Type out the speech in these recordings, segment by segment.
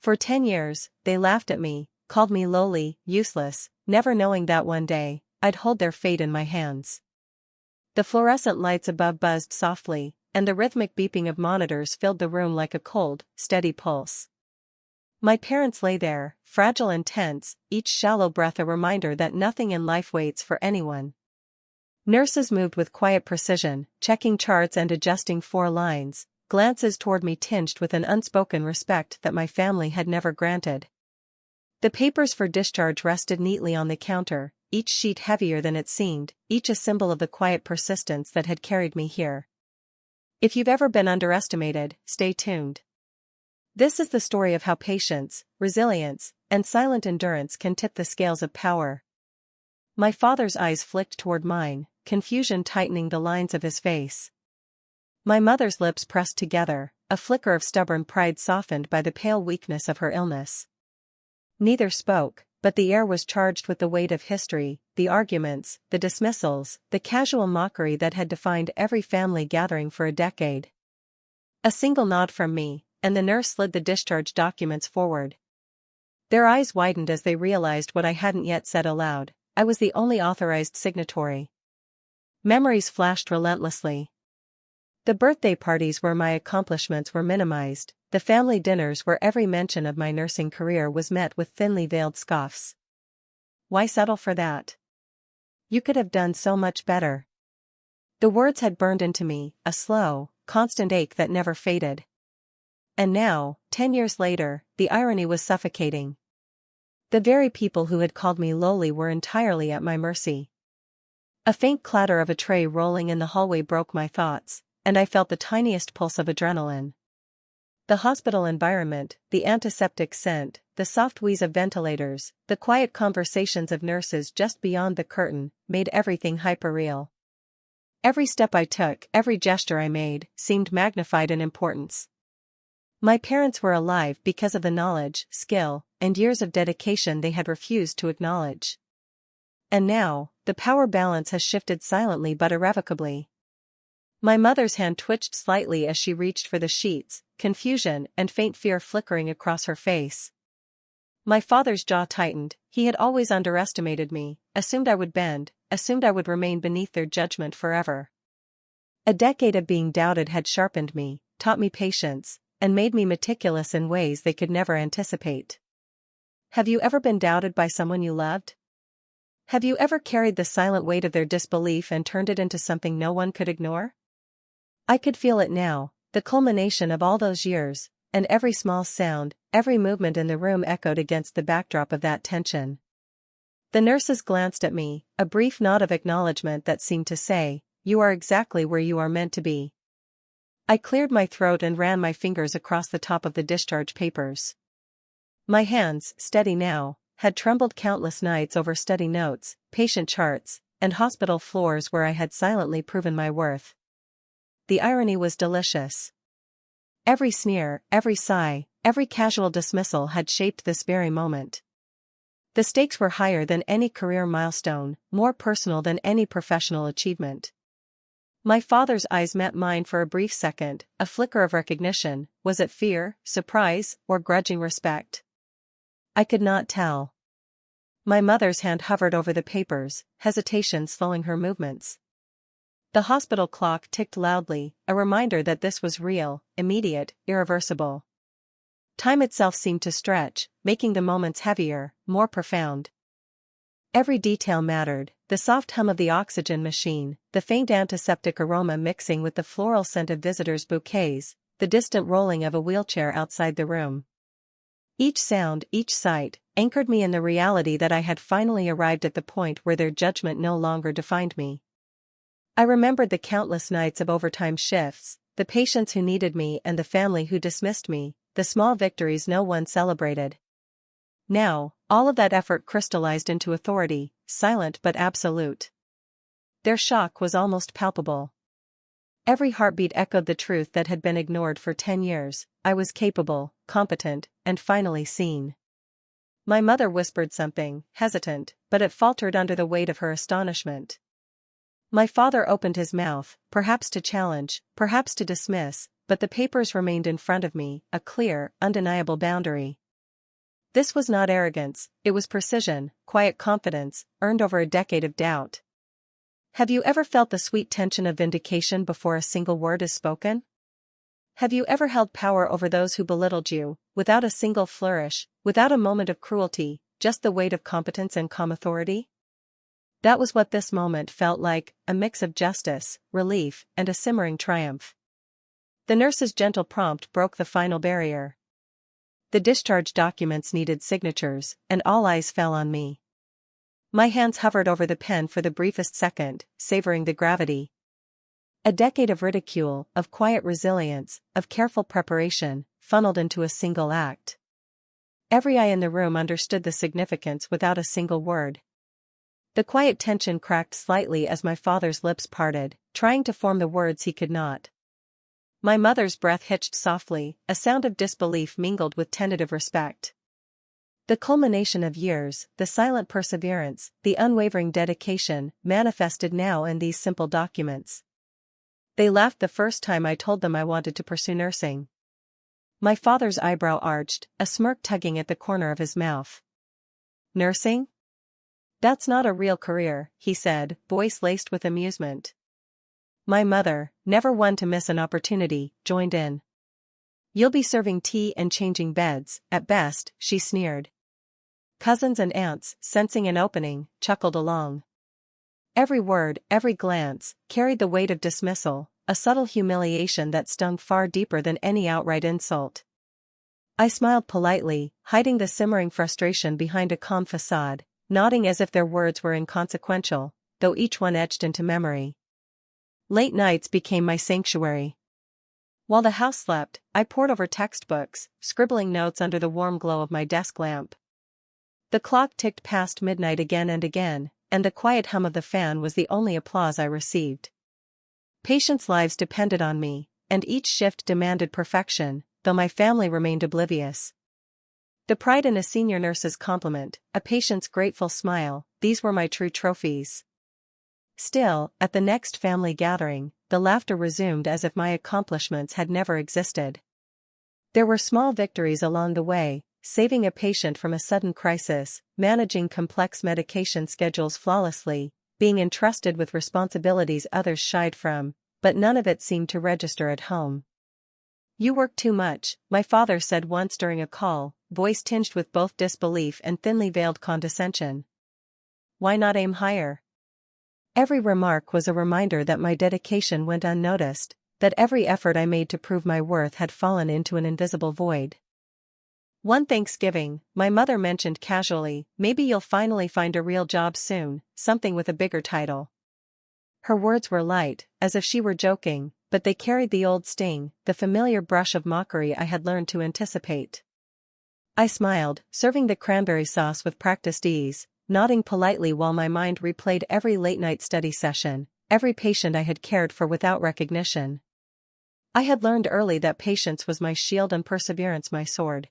For 10 years, they laughed at me, called me lowly, useless, never knowing that one day, I'd hold their fate in my hands. The fluorescent lights above buzzed softly, and the rhythmic beeping of monitors filled the room like a cold, steady pulse. My parents lay there, fragile and tense, each shallow breath a reminder that nothing in life waits for anyone. Nurses moved with quiet precision, checking charts and adjusting 4 lines, glances toward me tinged with an unspoken respect that my family had never granted. The papers for discharge rested neatly on the counter, each sheet heavier than it seemed, each a symbol of the quiet persistence that had carried me here. If you've ever been underestimated, stay tuned. This is the story of how patience, resilience, and silent endurance can tip the scales of power. My father's eyes flicked toward mine, confusion tightening the lines of his face. My mother's lips pressed together, a flicker of stubborn pride softened by the pale weakness of her illness. Neither spoke, but the air was charged with the weight of history, the arguments, the dismissals, the casual mockery that had defined every family gathering for a decade. A single nod from me, and the nurse slid the discharge documents forward. Their eyes widened as they realized what I hadn't yet said aloud. I was the only authorized signatory. Memories flashed relentlessly. The birthday parties where my accomplishments were minimized, the family dinners where every mention of my nursing career was met with thinly veiled scoffs. Why settle for that? You could have done so much better. The words had burned into me, a slow, constant ache that never faded. And now, 10 years later, the irony was suffocating. The very people who had called me lowly were entirely at my mercy. A faint clatter of a tray rolling in the hallway broke my thoughts, and I felt the tiniest pulse of adrenaline. The hospital environment, the antiseptic scent, the soft wheeze of ventilators, the quiet conversations of nurses just beyond the curtain, made everything hyperreal. Every step I took, every gesture I made, seemed magnified in importance. My parents were alive because of the knowledge, skill, and years of dedication they had refused to acknowledge. And now, the power balance has shifted silently but irrevocably. My mother's hand twitched slightly as she reached for the sheets, confusion and faint fear flickering across her face. My father's jaw tightened. He had always underestimated me, assumed I would bend, assumed I would remain beneath their judgment forever. A decade of being doubted had sharpened me, taught me patience, and made me meticulous in ways they could never anticipate. Have you ever been doubted by someone you loved? Have you ever carried the silent weight of their disbelief and turned it into something no one could ignore? I could feel it now, the culmination of all those years, and every small sound, every movement in the room echoed against the backdrop of that tension. The nurses glanced at me, a brief nod of acknowledgement that seemed to say, "You are exactly where you are meant to be." I cleared my throat and ran my fingers across the top of the discharge papers. My hands, steady now, had trembled countless nights over study notes, patient charts, and hospital floors where I had silently proven my worth. The irony was delicious. Every sneer, every sigh, every casual dismissal had shaped this very moment. The stakes were higher than any career milestone, more personal than any professional achievement. My father's eyes met mine for a brief second, a flicker of recognition. Was it fear, surprise, or grudging respect? I could not tell. My mother's hand hovered over the papers, hesitation slowing her movements. The hospital clock ticked loudly, a reminder that this was real, immediate, irreversible. Time itself seemed to stretch, making the moments heavier, more profound. Every detail mattered, the soft hum of the oxygen machine, the faint antiseptic aroma mixing with the floral scent of visitors' bouquets, the distant rolling of a wheelchair outside the room. Each sound, each sight, anchored me in the reality that I had finally arrived at the point where their judgment no longer defined me. I remembered the countless nights of overtime shifts, the patients who needed me and the family who dismissed me, the small victories no one celebrated. Now, all of that effort crystallized into authority, silent but absolute. Their shock was almost palpable. Every heartbeat echoed the truth that had been ignored for 10 years. I was capable, competent, and finally seen. My mother whispered something, hesitant, but it faltered under the weight of her astonishment. My father opened his mouth, perhaps to challenge, perhaps to dismiss, but the papers remained in front of me, a clear, undeniable boundary. This was not arrogance, it was precision, quiet confidence, earned over a decade of doubt. Have you ever felt the sweet tension of vindication before a single word is spoken? Have you ever held power over those who belittled you, without a single flourish, without a moment of cruelty, just the weight of competence and calm authority? That was what this moment felt like, a mix of justice, relief, and a simmering triumph. The nurse's gentle prompt broke the final barrier. The discharge documents needed signatures, and all eyes fell on me. My hands hovered over the pen for the briefest second, savoring the gravity. A decade of ridicule, of quiet resilience, of careful preparation, funneled into a single act. Every eye in the room understood the significance without a single word. The quiet tension cracked slightly as my father's lips parted, trying to form the words he could not. My mother's breath hitched softly, a sound of disbelief mingled with tentative respect. The culmination of years, the silent perseverance, the unwavering dedication, manifested now in these simple documents. They laughed the first time I told them I wanted to pursue nursing. My father's eyebrow arched, a smirk tugging at the corner of his mouth. Nursing? That's not a real career, he said, voice laced with amusement. My mother, never one to miss an opportunity, joined in. You'll be serving tea and changing beds, at best, she sneered. Cousins and aunts, sensing an opening, chuckled along. Every word, every glance, carried the weight of dismissal, a subtle humiliation that stung far deeper than any outright insult. I smiled politely, hiding the simmering frustration behind a calm facade, nodding as if their words were inconsequential, though each one etched into memory. Late nights became my sanctuary. While the house slept, I pored over textbooks, scribbling notes under the warm glow of my desk lamp. The clock ticked past midnight again and again, and the quiet hum of the fan was the only applause I received. Patients' lives depended on me, and each shift demanded perfection, though my family remained oblivious. The pride in a senior nurse's compliment, a patient's grateful smile, these were my true trophies. Still, at the next family gathering, the laughter resumed as if my accomplishments had never existed. There were small victories along the way, saving a patient from a sudden crisis, managing complex medication schedules flawlessly, being entrusted with responsibilities others shied from, but none of it seemed to register at home. You work too much, my father said once during a call, voice tinged with both disbelief and thinly veiled condescension. Why not aim higher? Every remark was a reminder that my dedication went unnoticed, that every effort I made to prove my worth had fallen into an invisible void. One Thanksgiving, my mother mentioned casually, maybe you'll finally find a real job soon, something with a bigger title. Her words were light, as if she were joking, but they carried the old sting, the familiar brush of mockery I had learned to anticipate. I smiled, serving the cranberry sauce with practiced ease, nodding politely while my mind replayed every late-night study session, every patient I had cared for without recognition. I had learned early that patience was my shield and perseverance my sword.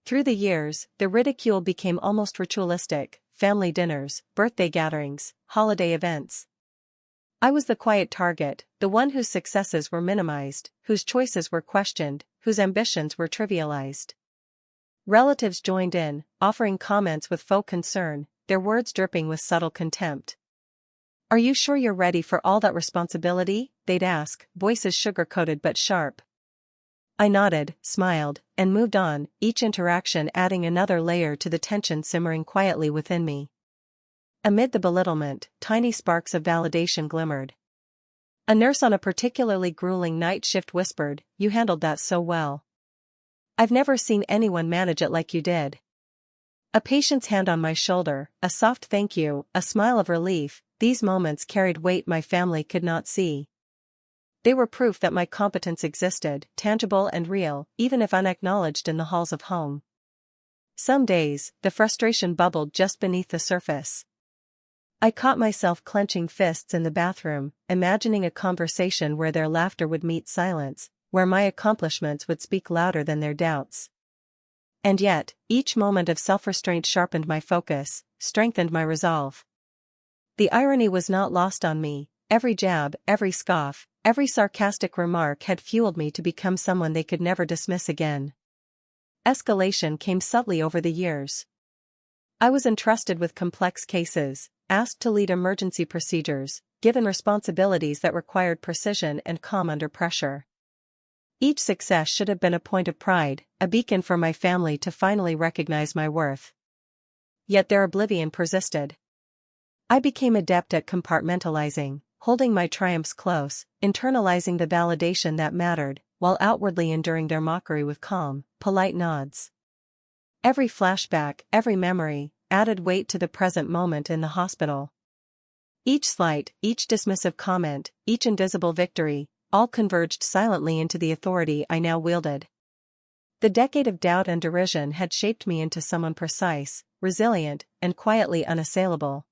Through the years, the ridicule became almost ritualistic, family dinners, birthday gatherings, holiday events. I was the quiet target, the one whose successes were minimized, whose choices were questioned, whose ambitions were trivialized. Relatives joined in, offering comments with faux concern, their words dripping with subtle contempt. Are you sure you're ready for all that responsibility? They'd ask, voices sugar-coated but sharp. I nodded, smiled, and moved on, each interaction adding another layer to the tension simmering quietly within me. Amid the belittlement, tiny sparks of validation glimmered. A nurse on a particularly grueling night shift whispered, "You handled that so well. I've never seen anyone manage it like you did." A patient's hand on my shoulder, a soft thank you, a smile of relief, these moments carried weight my family could not see. They were proof that my competence existed, tangible and real, even if unacknowledged in the halls of home. Some days, the frustration bubbled just beneath the surface. I caught myself clenching fists in the bathroom, imagining a conversation where their laughter would meet silence, where my accomplishments would speak louder than their doubts. And yet, each moment of self-restraint sharpened my focus, strengthened my resolve. The irony was not lost on me, every jab, every scoff, every sarcastic remark had fueled me to become someone they could never dismiss again. Escalation came subtly over the years. I was entrusted with complex cases, asked to lead emergency procedures, given responsibilities that required precision and calm under pressure. Each success should have been a point of pride, a beacon for my family to finally recognize my worth. Yet their oblivion persisted. I became adept at compartmentalizing, holding my triumphs close, internalizing the validation that mattered, while outwardly enduring their mockery with calm, polite nods. Every flashback, every memory, added weight to the present moment in the hospital. Each slight, each dismissive comment, each invisible victory, all converged silently into the authority I now wielded. The decade of doubt and derision had shaped me into someone precise, resilient, and quietly unassailable.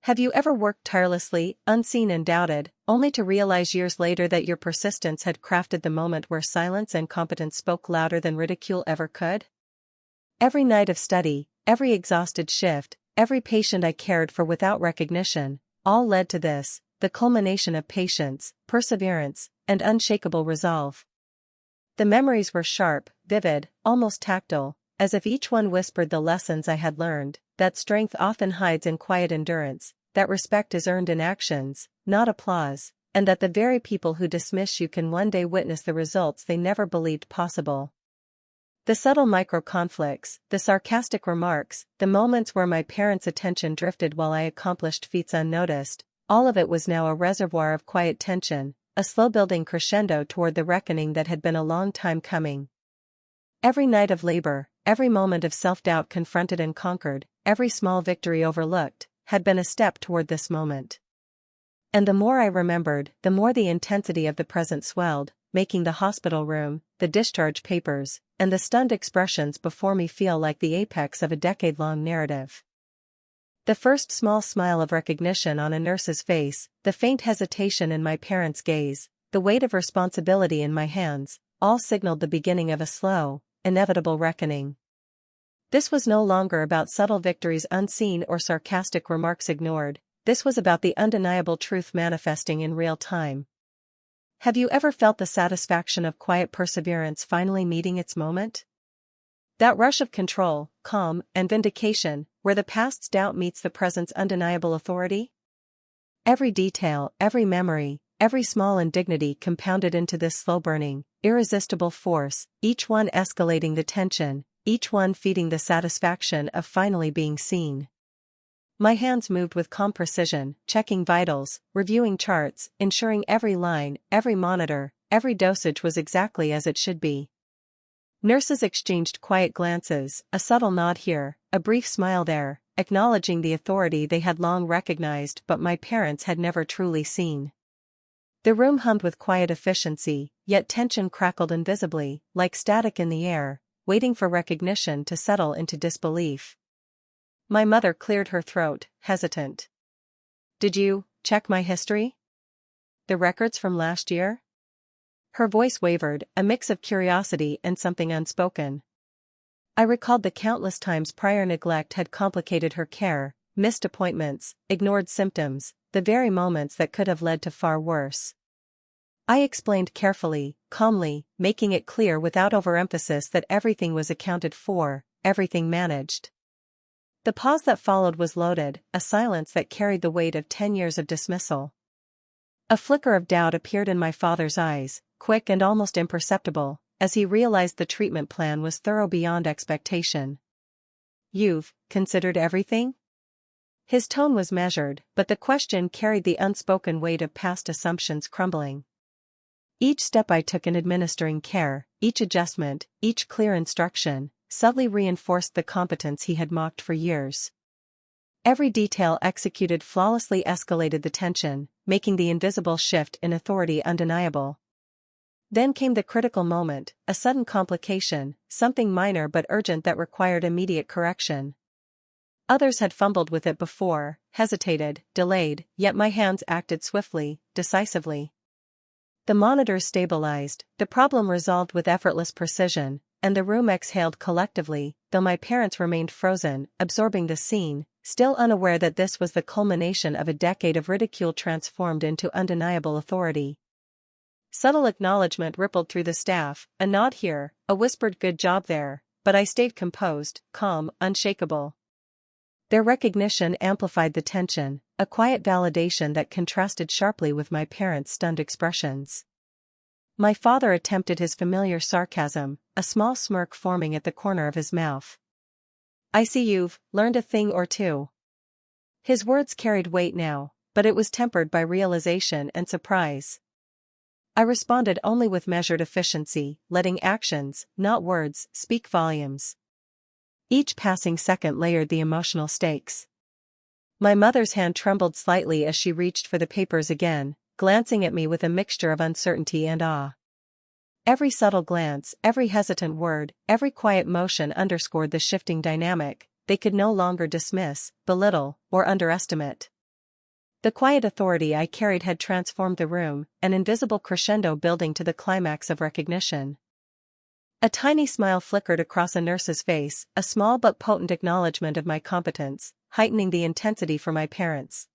Have you ever worked tirelessly, unseen and doubted, only to realize years later that your persistence had crafted the moment where silence and competence spoke louder than ridicule ever could? Every night of study, every exhausted shift, every patient I cared for without recognition, all led to this, the culmination of patience, perseverance, and unshakable resolve. The memories were sharp, vivid, almost tactile, as if each one whispered the lessons I had learned, that strength often hides in quiet endurance, that respect is earned in actions, not applause, and that the very people who dismiss you can one day witness the results they never believed possible. The subtle micro-conflicts, the sarcastic remarks, the moments where my parents' attention drifted while I accomplished feats unnoticed, all of it was now a reservoir of quiet tension, a slow-building crescendo toward the reckoning that had been a long time coming. Every night of labor, every moment of self-doubt confronted and conquered, every small victory overlooked, had been a step toward this moment. And the more I remembered, the more the intensity of the present swelled, making the hospital room, the discharge papers, and the stunned expressions before me feel like the apex of a decade-long narrative. The first small smile of recognition on a nurse's face, the faint hesitation in my parents' gaze, the weight of responsibility in my hands, all signaled the beginning of a slow, inevitable reckoning. This was no longer about subtle victories unseen or sarcastic remarks ignored, this was about the undeniable truth manifesting in real time. Have you ever felt the satisfaction of quiet perseverance finally meeting its moment? That rush of control, calm, and vindication, where the past's doubt meets the present's undeniable authority? Every detail, every memory, every small indignity compounded into this slow-burning, irresistible force, each one escalating the tension, each one feeding the satisfaction of finally being seen. My hands moved with calm precision, checking vitals, reviewing charts, ensuring every line, every monitor, every dosage was exactly as it should be. Nurses exchanged quiet glances, a subtle nod here, a brief smile there, acknowledging the authority they had long recognized but my parents had never truly seen. The room hummed with quiet efficiency, yet tension crackled invisibly, like static in the air, waiting for recognition to settle into disbelief. My mother cleared her throat, hesitant. "Did you check my history? The records from last year?" Her voice wavered, a mix of curiosity and something unspoken. I recalled the countless times prior neglect had complicated her care, missed appointments, ignored symptoms, the very moments that could have led to far worse. I explained carefully, calmly, making it clear without overemphasis that everything was accounted for, everything managed. The pause that followed was loaded, a silence that carried the weight of 10 years of dismissal. A flicker of doubt appeared in my father's eyes, quick and almost imperceptible, as he realized the treatment plan was thorough beyond expectation. "You've considered everything?" His tone was measured, but the question carried the unspoken weight of past assumptions crumbling. Each step I took in administering care, each adjustment, each clear instruction, subtly reinforced the competence he had mocked for years. Every detail executed flawlessly escalated the tension, making the invisible shift in authority undeniable. Then came the critical moment, a sudden complication, something minor but urgent that required immediate correction. Others had fumbled with it before, hesitated, delayed, yet my hands acted swiftly, decisively. The monitors stabilized, the problem resolved with effortless precision, and the room exhaled collectively, though my parents remained frozen, absorbing the scene, still unaware that this was the culmination of a decade of ridicule transformed into undeniable authority. Subtle acknowledgement rippled through the staff, a nod here, a whispered good job there, but I stayed composed, calm, unshakable. Their recognition amplified the tension, a quiet validation that contrasted sharply with my parents' stunned expressions. My father attempted his familiar sarcasm, a small smirk forming at the corner of his mouth. "I see you've learned a thing or two." His words carried weight now, but it was tempered by realization and surprise. I responded only with measured efficiency, letting actions, not words, speak volumes. Each passing second layered the emotional stakes. My mother's hand trembled slightly as she reached for the papers again, glancing at me with a mixture of uncertainty and awe. Every subtle glance, every hesitant word, every quiet motion underscored the shifting dynamic. They could no longer dismiss, belittle, or underestimate. The quiet authority I carried had transformed the room, an invisible crescendo building to the climax of recognition. A tiny smile flickered across a nurse's face, a small but potent acknowledgement of my competence, heightening the intensity for my parents.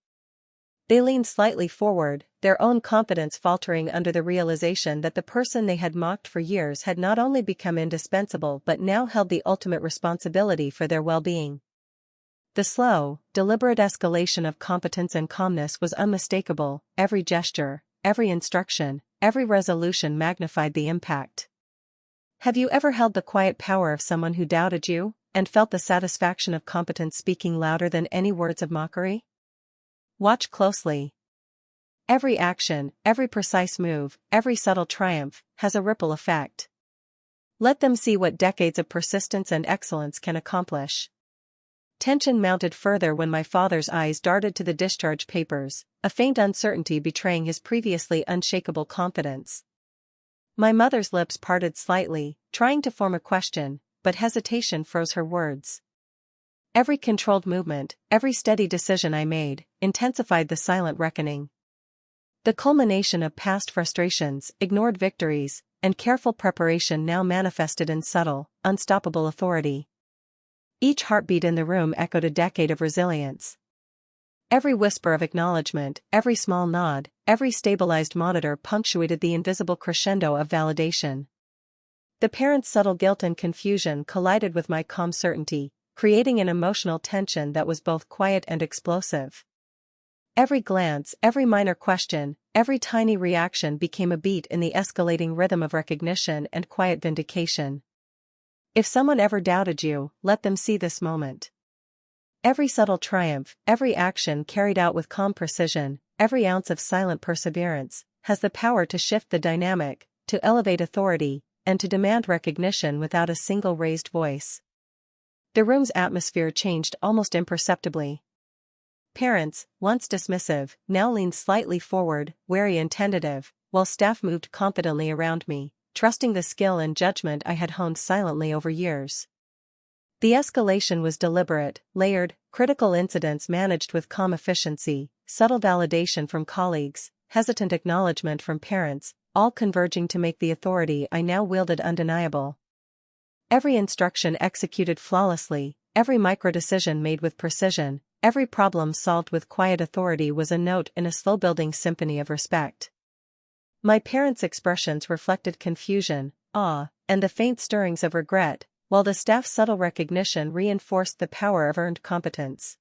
They leaned slightly forward, their own confidence faltering under the realization that the person they had mocked for years had not only become indispensable but now held the ultimate responsibility for their well-being. The slow, deliberate escalation of competence and calmness was unmistakable. Every gesture, every instruction, every resolution magnified the impact. Have you ever held the quiet power of someone who doubted you, and felt the satisfaction of competence speaking louder than any words of mockery? Watch closely. Every action, every precise move, every subtle triumph, has a ripple effect. Let them see what decades of persistence and excellence can accomplish. Tension mounted further when my father's eyes darted to the discharge papers, a faint uncertainty betraying his previously unshakable confidence. My mother's lips parted slightly, trying to form a question, but hesitation froze her words. Every controlled movement, every steady decision I made, intensified the silent reckoning. The culmination of past frustrations, ignored victories, and careful preparation now manifested in subtle, unstoppable authority. Each heartbeat in the room echoed a decade of resilience. Every whisper of acknowledgement, every small nod, every stabilized monitor punctuated the invisible crescendo of validation. The parents' subtle guilt and confusion collided with my calm certainty, creating an emotional tension that was both quiet and explosive. Every glance, every minor question, every tiny reaction became a beat in the escalating rhythm of recognition and quiet vindication. If someone ever doubted you, let them see this moment. Every subtle triumph, every action carried out with calm precision, every ounce of silent perseverance, has the power to shift the dynamic, to elevate authority, and to demand recognition without a single raised voice. The room's atmosphere changed almost imperceptibly. Parents, once dismissive, now leaned slightly forward, wary and tentative, while staff moved confidently around me, trusting the skill and judgment I had honed silently over years. The escalation was deliberate, layered, critical incidents managed with calm efficiency, subtle validation from colleagues, hesitant acknowledgement from parents, all converging to make the authority I now wielded undeniable. Every instruction executed flawlessly, every micro-decision made with precision, every problem solved with quiet authority was a note in a slow-building symphony of respect. My parents' expressions reflected confusion, awe, and the faint stirrings of regret, while the staff's subtle recognition reinforced the power of earned competence.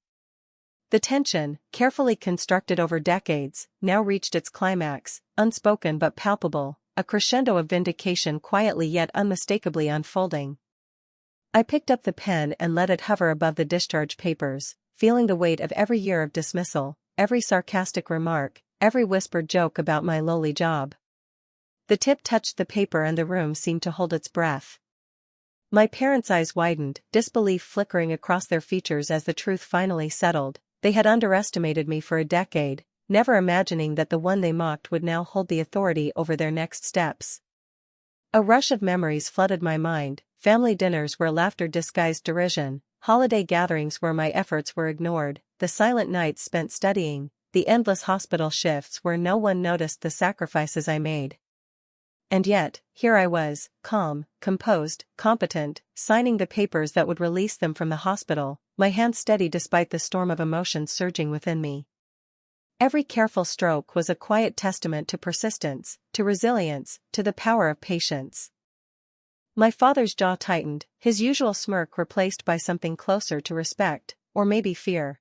The tension, carefully constructed over decades, now reached its climax, unspoken but palpable, a crescendo of vindication quietly yet unmistakably unfolding. I picked up the pen and let it hover above the discharge papers, feeling the weight of every year of dismissal, every sarcastic remark, every whispered joke about my lowly job. The tip touched the paper and the room seemed to hold its breath. My parents' eyes widened, disbelief flickering across their features as the truth finally settled. They had underestimated me for a decade, never imagining that the one they mocked would now hold the authority over their next steps. A rush of memories flooded my mind, family dinners where laughter disguised derision, holiday gatherings where my efforts were ignored, the silent nights spent studying, the endless hospital shifts where no one noticed the sacrifices I made. And yet, here I was, calm, composed, competent, signing the papers that would release them from the hospital, my hands steady despite the storm of emotions surging within me. Every careful stroke was a quiet testament to persistence, to resilience, to the power of patience. My father's jaw tightened, his usual smirk replaced by something closer to respect, or maybe fear.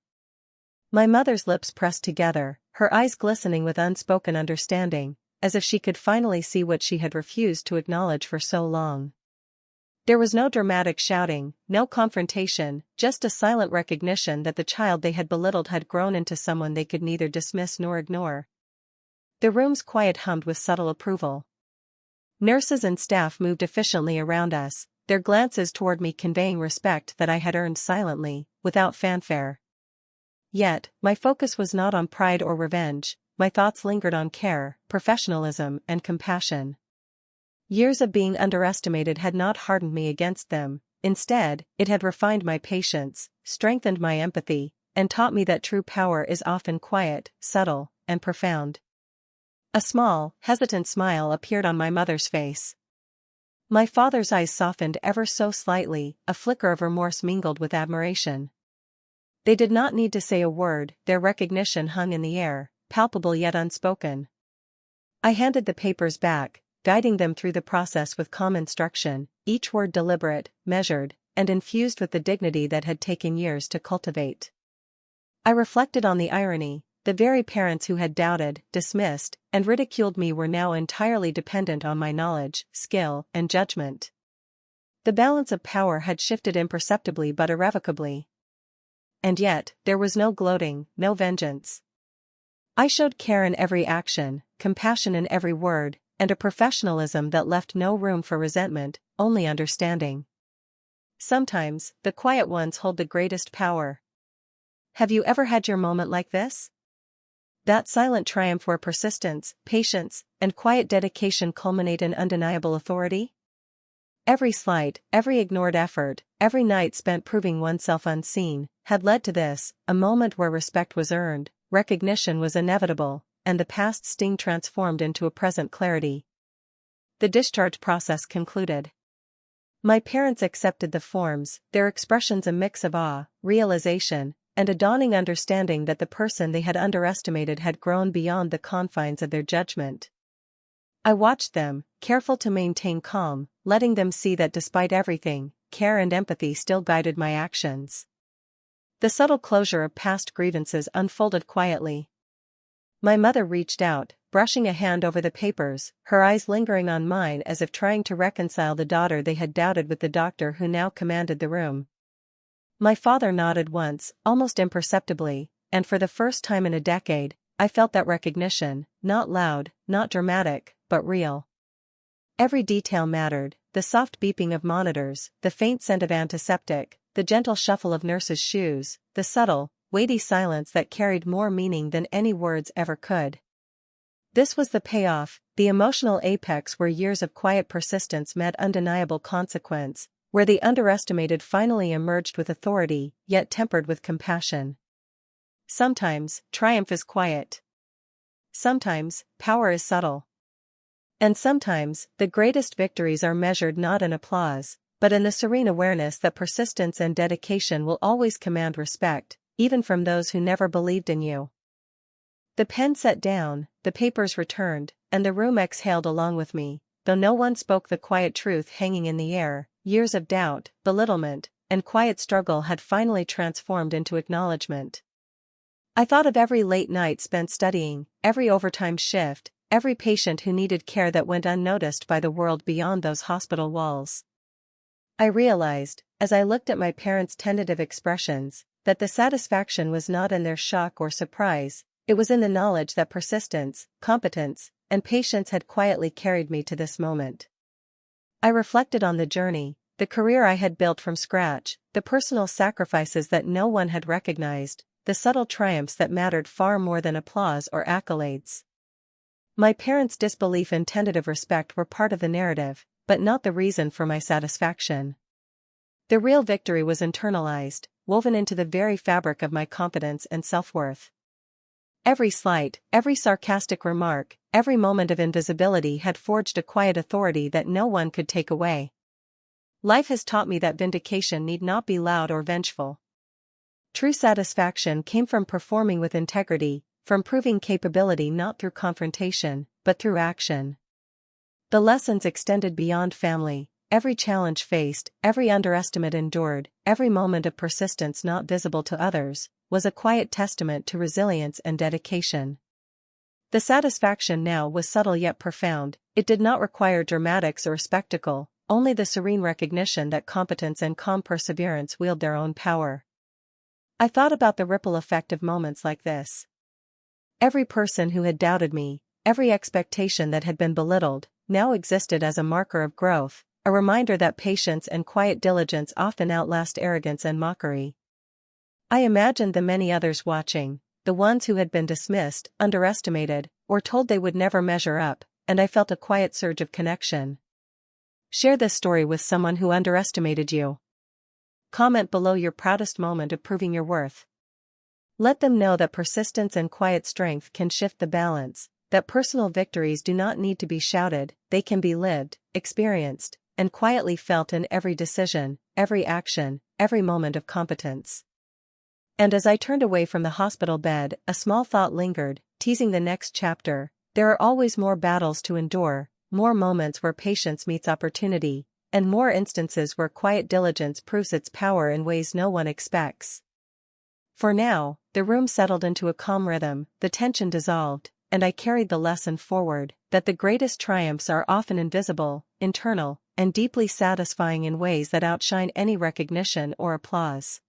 My mother's lips pressed together, her eyes glistening with unspoken understanding, as if she could finally see what she had refused to acknowledge for so long. There was no dramatic shouting, no confrontation, just a silent recognition that the child they had belittled had grown into someone they could neither dismiss nor ignore. The room's quiet hummed with subtle approval. Nurses and staff moved efficiently around us, their glances toward me conveying respect that I had earned silently, without fanfare. Yet, my focus was not on pride or revenge, my thoughts lingered on care, professionalism, and compassion. Years of being underestimated had not hardened me against them, instead, it had refined my patience, strengthened my empathy, and taught me that true power is often quiet, subtle, and profound. A small, hesitant smile appeared on my mother's face. My father's eyes softened ever so slightly, a flicker of remorse mingled with admiration. They did not need to say a word, their recognition hung in the air, palpable yet unspoken. I handed the papers back, guiding them through the process with calm instruction, each word deliberate, measured, and infused with the dignity that had taken years to cultivate. I reflected on the irony. The very parents who had doubted, dismissed, and ridiculed me were now entirely dependent on my knowledge, skill, and judgment. The balance of power had shifted imperceptibly but irrevocably. And yet, there was no gloating, no vengeance. I showed care in every action, compassion in every word, and a professionalism that left no room for resentment, only understanding. Sometimes, the quiet ones hold the greatest power. Have you ever had your moment like this? That silent triumph where persistence, patience, and quiet dedication culminate in undeniable authority? Every slight, every ignored effort, every night spent proving oneself unseen, had led to this, a moment where respect was earned, recognition was inevitable, and the past sting transformed into a present clarity. The discharge process concluded. My parents accepted the forms, their expressions a mix of awe, realization, and a dawning understanding that the person they had underestimated had grown beyond the confines of their judgment. I watched them, careful to maintain calm, letting them see that despite everything, care and empathy still guided my actions. The subtle closure of past grievances unfolded quietly. My mother reached out, brushing a hand over the papers, her eyes lingering on mine as if trying to reconcile the daughter they had doubted with the doctor who now commanded the room. My father nodded once, almost imperceptibly, and for the first time in a decade, I felt that recognition, not loud, not dramatic, but real. Every detail mattered, the soft beeping of monitors, the faint scent of antiseptic, the gentle shuffle of nurses' shoes, the subtle, weighty silence that carried more meaning than any words ever could. This was the payoff, the emotional apex where years of quiet persistence met undeniable consequence, where the underestimated finally emerged with authority, yet tempered with compassion. Sometimes, triumph is quiet. Sometimes, power is subtle. And sometimes, the greatest victories are measured not in applause, but in the serene awareness that persistence and dedication will always command respect, even from those who never believed in you. The pen set down, the papers returned, and the room exhaled along with me, though no one spoke the quiet truth hanging in the air. Years of doubt, belittlement, and quiet struggle had finally transformed into acknowledgement. I thought of every late night spent studying, every overtime shift, every patient who needed care that went unnoticed by the world beyond those hospital walls. I realized, as I looked at my parents' tentative expressions, that the satisfaction was not in their shock or surprise, it was in the knowledge that persistence, competence, and patience had quietly carried me to this moment. I reflected on the journey, the career I had built from scratch, the personal sacrifices that no one had recognized, the subtle triumphs that mattered far more than applause or accolades. My parents' disbelief and tentative respect were part of the narrative, but not the reason for my satisfaction. The real victory was internalized, woven into the very fabric of my confidence and self-worth. Every slight, every sarcastic remark, every moment of invisibility had forged a quiet authority that no one could take away. Life has taught me that vindication need not be loud or vengeful. True satisfaction came from performing with integrity, from proving capability not through confrontation, but through action. The lessons extended beyond family. Every challenge faced, every underestimate endured, every moment of persistence not visible to others, was a quiet testament to resilience and dedication. The satisfaction now was subtle yet profound. It did not require dramatics or spectacle, only the serene recognition that competence and calm perseverance wield their own power. I thought about the ripple effect of moments like this. Every person who had doubted me, every expectation that had been belittled, now existed as a marker of growth, a reminder that patience and quiet diligence often outlast arrogance and mockery. I imagined the many others watching, the ones who had been dismissed, underestimated, or told they would never measure up, and I felt a quiet surge of connection. Share this story with someone who underestimated you. Comment below your proudest moment of proving your worth. Let them know that persistence and quiet strength can shift the balance, that personal victories do not need to be shouted, they can be lived, experienced, and quietly felt in every decision, every action, every moment of competence. And as I turned away from the hospital bed, a small thought lingered, teasing the next chapter. There are always more battles to endure, more moments where patience meets opportunity, and more instances where quiet diligence proves its power in ways no one expects. For now, the room settled into a calm rhythm, the tension dissolved, and I carried the lesson forward, that the greatest triumphs are often invisible, internal, and deeply satisfying in ways that outshine any recognition or applause.